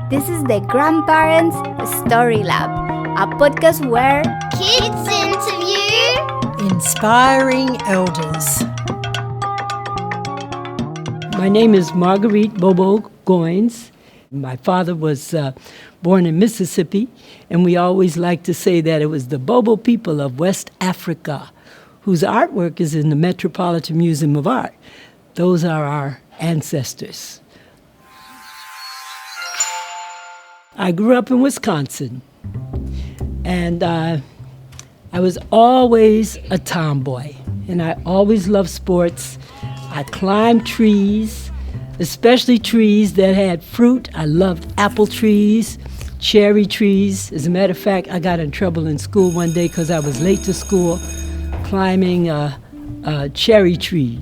This is the Grandparents StoryLab, a podcast where kids interview inspiring elders. My name is Margaretta Bobo Goines. My father was born in Mississippi, and we always like to say that it was the Bobo people of West Africa, whose artwork is in the Metropolitan Museum of Art. Those are our ancestors. I grew up in Wisconsin, and I was always a tomboy, and I always loved sports. I climbed trees, especially trees that had fruit. I loved apple trees, cherry trees. As a matter of fact, I got in trouble in school one day because I was late to school climbing a cherry tree.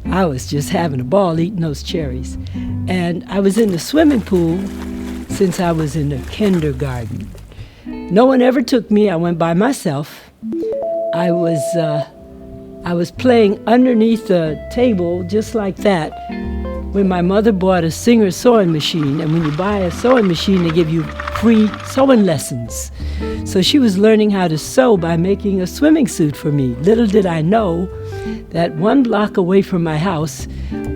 I was just having a ball eating those cherries. And I was in the swimming pool since I was in the kindergarten. No one ever took me. I went by myself. I was playing underneath the table just like that when my mother bought a Singer sewing machine. And when you buy a sewing machine, they give you free sewing lessons. So she was learning how to sew by making a swimming suit for me. Little did I know that 1 block away from my house,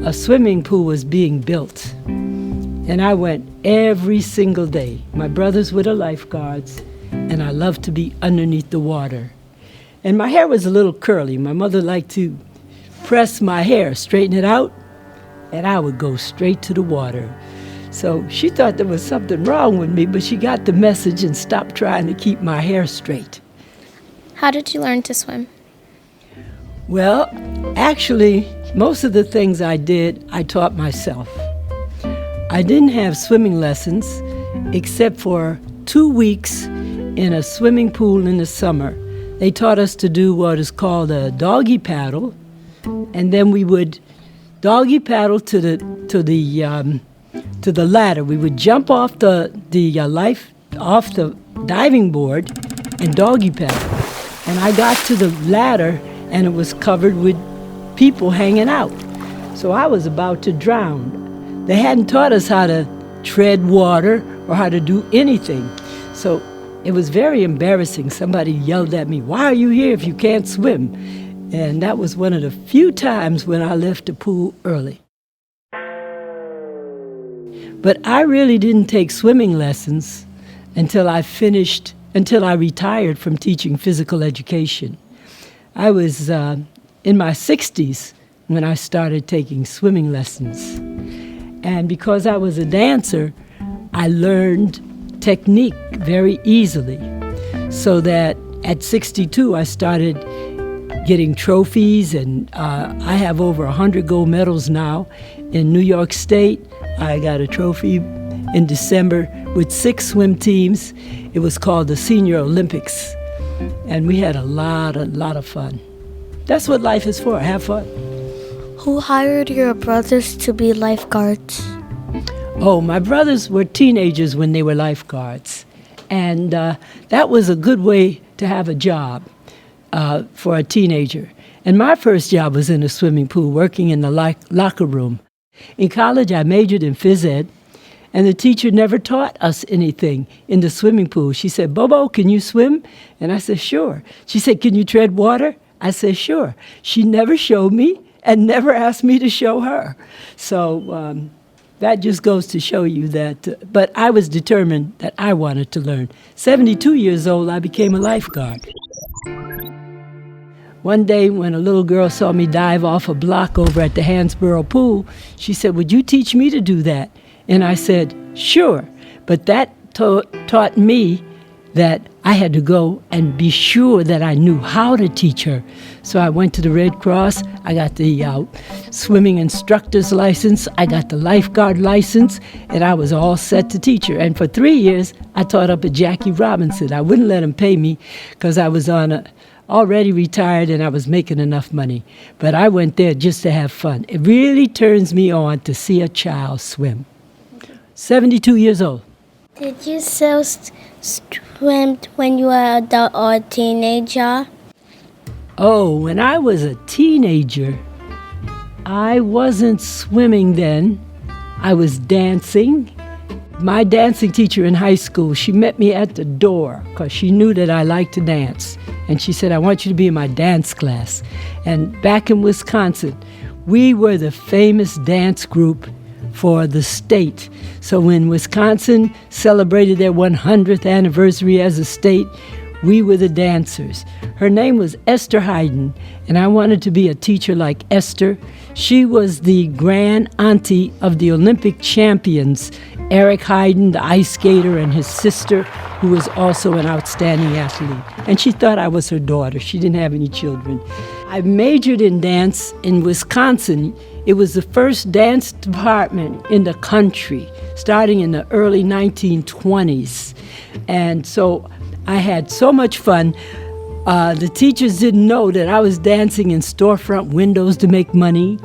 a swimming pool was being built. And I went every single day. My brothers were the lifeguards, and I loved to be underneath the water. And my hair was a little curly. My mother liked to press my hair, straighten it out, and I would go straight to the water. So she thought there was something wrong with me, but she got the message and stopped trying to keep my hair straight. How did you learn to swim? Well, actually, most of the things I did, I taught myself. I didn't have swimming lessons except for 2 weeks in a swimming pool in the summer. They taught us to do what is called a doggy paddle, and then we would doggy paddle to the ladder. We would jump off the diving board and doggy paddle. And I got to the ladder, and it was covered with people hanging out. So I was about to drown. They hadn't taught us how to tread water or how to do anything. So it was very embarrassing. Somebody yelled at me, "Why are you here if you can't swim?" And that was one of the few times when I left the pool early. But I really didn't take swimming lessons until I retired from teaching physical education. I was in my 60s when I started taking swimming lessons. And because I was a dancer, I learned technique very easily. So that at 62, I started getting trophies, and I have over 100 gold medals now. In New York State, I got a trophy in December with 6 swim teams. It was called the Senior Olympics. And we had a lot of fun. That's what life is for, have fun. Who hired your brothers to be lifeguards? Oh, my brothers were teenagers when they were lifeguards. And that was a good way to have a job for a teenager. And my first job was in a swimming pool, working in the locker room. In college, I majored in phys ed, and the teacher never taught us anything in the swimming pool. She said, "Bobo, can you swim?" And I said, "Sure." She said, "Can you tread water?" I said, "Sure." She never showed me and never asked me to show her. So that just goes to show you that. But I was determined that I wanted to learn. 72 years old, I became a lifeguard. One day when a little girl saw me dive off a block over at the Hansborough pool, she said, "Would you teach me to do that?" And I said, "Sure." But that taught me that I had to go and be sure that I knew how to teach her. So I went to the Red Cross. I got the swimming instructor's license. I got the lifeguard license, and I was all set to teach her. And for 3 years, I taught up at Jackie Robinson. I wouldn't let him pay me because I was already retired and I was making enough money. But I went there just to have fun. It really turns me on to see a child swim. 72 years old. Did you still swim when you were an adult or a teenager? Oh, when I was a teenager, I wasn't swimming then. I was dancing My dancing teacher in high school, she met me at the door because she knew that I liked to dance. And she said, I want you to be in my dance class. And back in Wisconsin, we were the famous dance group for the state. So when Wisconsin celebrated their 100th anniversary as a state, we were the dancers. Her name was Esther Hayden, and I wanted to be a teacher like Esther. She was the grand auntie of the Olympic champions, Eric Hayden, the ice skater, and his sister, who was also an outstanding athlete. And she thought I was her daughter. She didn't have any children. I majored in dance in Wisconsin. It was the first dance department in the country, starting in the early 1920s. And so I had so much fun. The teachers didn't know that I was dancing in storefront windows to make money,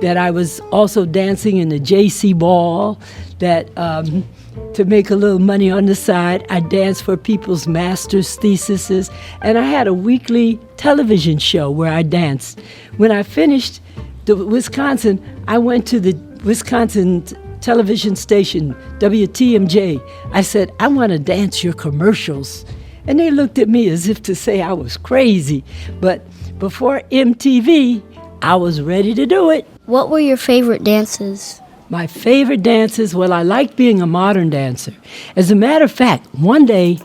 that I was also dancing in the JC Ball, that to make a little money on the side, I danced for people's master's theses, and I had a weekly television show where I danced. When I finished the Wisconsin, I went to the Wisconsin television station, WTMJ. I said, I want to dance your commercials. And they looked at me as if to say I was crazy. But before MTV, I was ready to do it. What were your favorite dances? My favorite dances, well, I like being a modern dancer. As a matter of fact, one day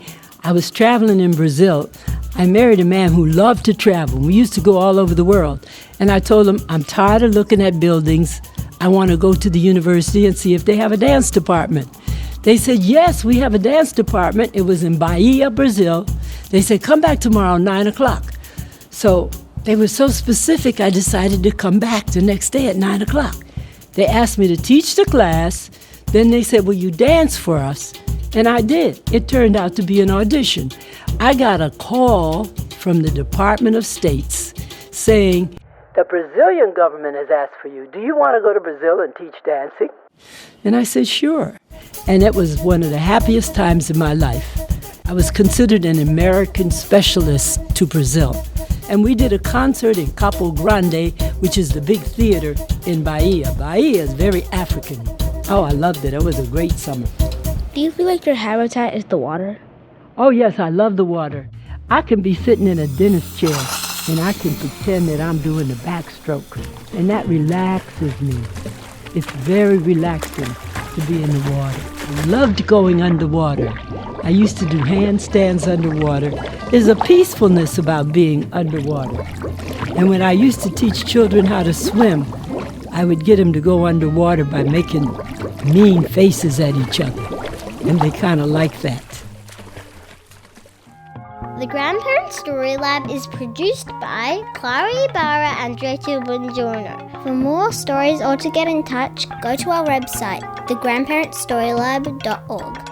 I was traveling in Brazil. I married a man who loved to travel. We used to go all over the world. And I told him, I'm tired of looking at buildings. I want to go to the university and see if they have a dance department. They said, yes, we have a dance department. It was in Bahia, Brazil. They said, come back tomorrow, 9 o'clock. So they were so specific, I decided to come back the next day at 9 o'clock. They asked me to teach the class. Then they said, will you dance for us? And I did. It turned out to be an audition. I got a call from the Department of States saying, the Brazilian government has asked for you. Do you want to go to Brazil and teach dancing? And I said, sure. And it was one of the happiest times in my life. I was considered an American specialist to Brazil. And we did a concert in Capo Grande, which is the big theater in Bahia. Bahia is very African. Oh, I loved it. It was a great summer. Do you feel like your habitat is the water? Oh, yes, I love the water. I can be sitting in a dentist chair, and I can pretend that I'm doing the backstroke, and that relaxes me. It's very relaxing to be in the water. I loved going underwater. I used to do handstands underwater. There's a peacefulness about being underwater. And when I used to teach children how to swim, I would get them to go underwater by making mean faces at each other. And they kind of like that. The Grandparents StoryLab is produced by Clara Ibarra and Rachel Bongiorno. For more stories or to get in touch, go to our website, thegrandparentsstorylab.org.